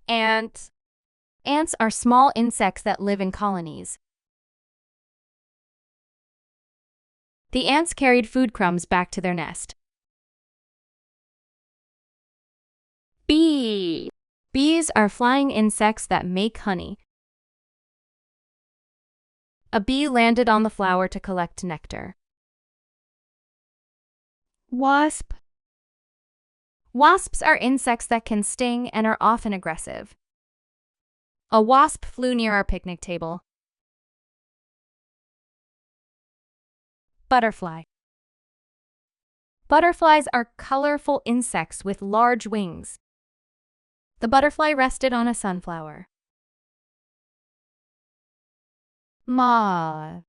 Ant. Ants are small insects that live in colonies. The ants carried food crumbs back to their nest. Bee. Bees are flying insects that make honey. A bee landed on the flower to collect nectar. Wasp. Wasps are insects that can sting and are often aggressive. A wasp flew near our picnic table. Butterfly. Butterflies are colorful insects with large wings. The butterfly rested on a sunflower. Moth.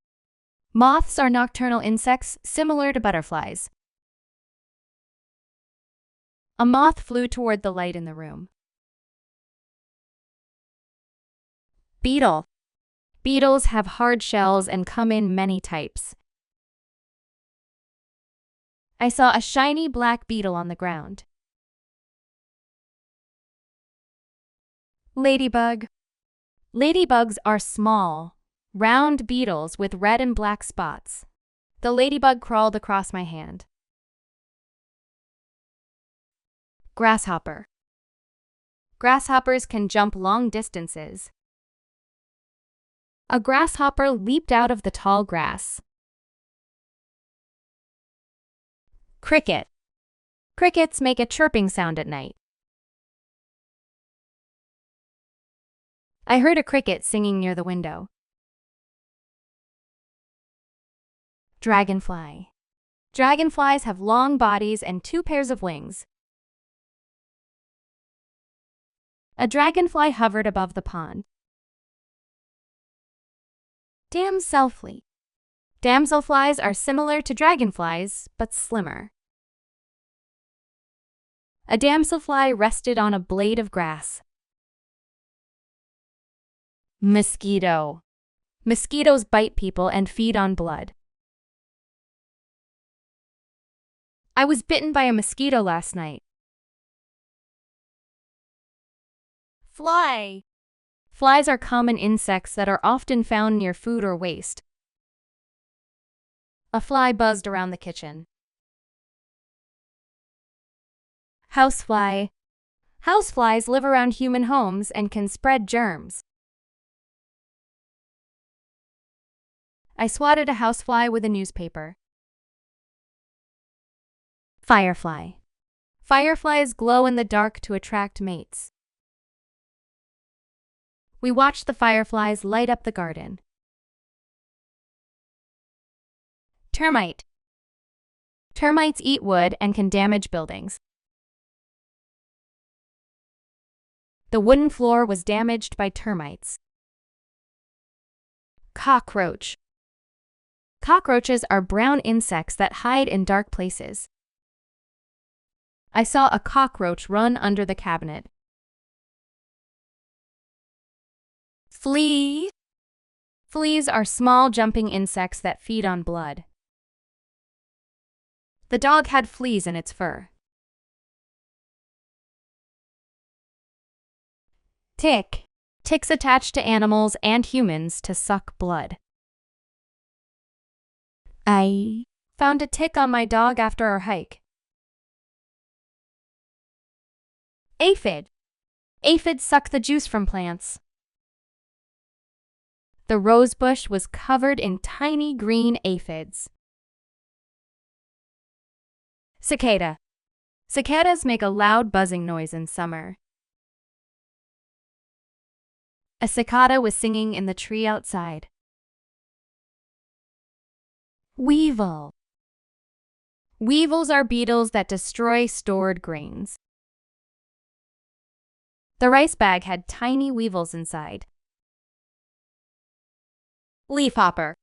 Moths are nocturnal insects similar to butterflies. A moth flew toward the light in the room. Beetle. Beetles have hard shells and come in many types. I saw a shiny black beetle on the ground. Ladybug. Ladybugs are small, round beetles with red and black spots. The ladybug crawled across my hand. Grasshopper. Grasshoppers can jump long distances. A grasshopper leaped out of the tall grass. Cricket. Crickets make a chirping sound at night. I heard a cricket singing near the window. Dragonfly. Dragonflies have long bodies and 2 pairs of wings. A dragonfly hovered above the pond. Damselfly. Damselflies are similar to dragonflies, but slimmer. A damselfly rested on a blade of grass. Mosquito. Mosquitoes bite people and feed on blood. I was bitten by a mosquito last night. Fly. Flies are common insects that are often found near food or waste. A fly buzzed around the kitchen. Housefly. Houseflies live around human homes and can spread germs. I swatted a housefly with a newspaper. Firefly. Fireflies glow in the dark to attract mates. We watched the fireflies light up the garden. Termite. Termites eat wood and can damage buildings. The wooden floor was damaged by termites. Cockroach. Cockroaches are brown insects that hide in dark places. I saw a cockroach run under the cabinet. Flea. Fleas are small jumping insects that feed on blood. The dog had fleas in its fur. Tick. Ticks attach to animals and humans to suck blood. I found a tick on my dog after our hike. Aphid. Aphids suck the juice from plants. The rose bush was covered in tiny green aphids. Cicada. Cicadas make a loud buzzing noise in summer. A cicada was singing in the tree outside. Weevil. Weevils are beetles that destroy stored grains. The rice bag had tiny weevils inside. Leafhopper.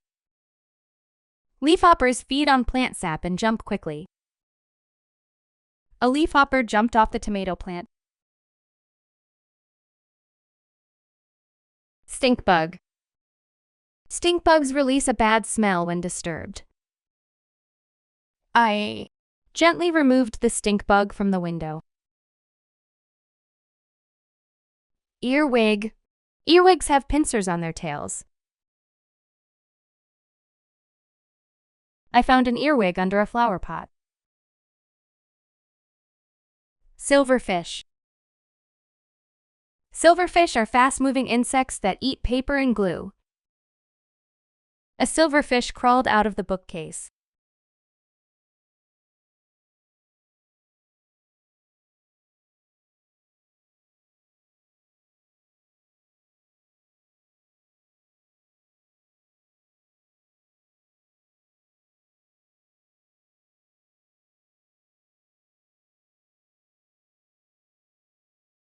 Leafhoppers feed on plant sap and jump quickly. A leafhopper jumped off the tomato plant. Stink bug. Stink bugs release a bad smell when disturbed. I gently removed the stink bug from the window. Earwig. Earwigs have pincers on their tails. I found an earwig under a flower pot. Silverfish. Silverfish are fast-moving insects that eat paper and glue. A silverfish crawled out of the bookcase.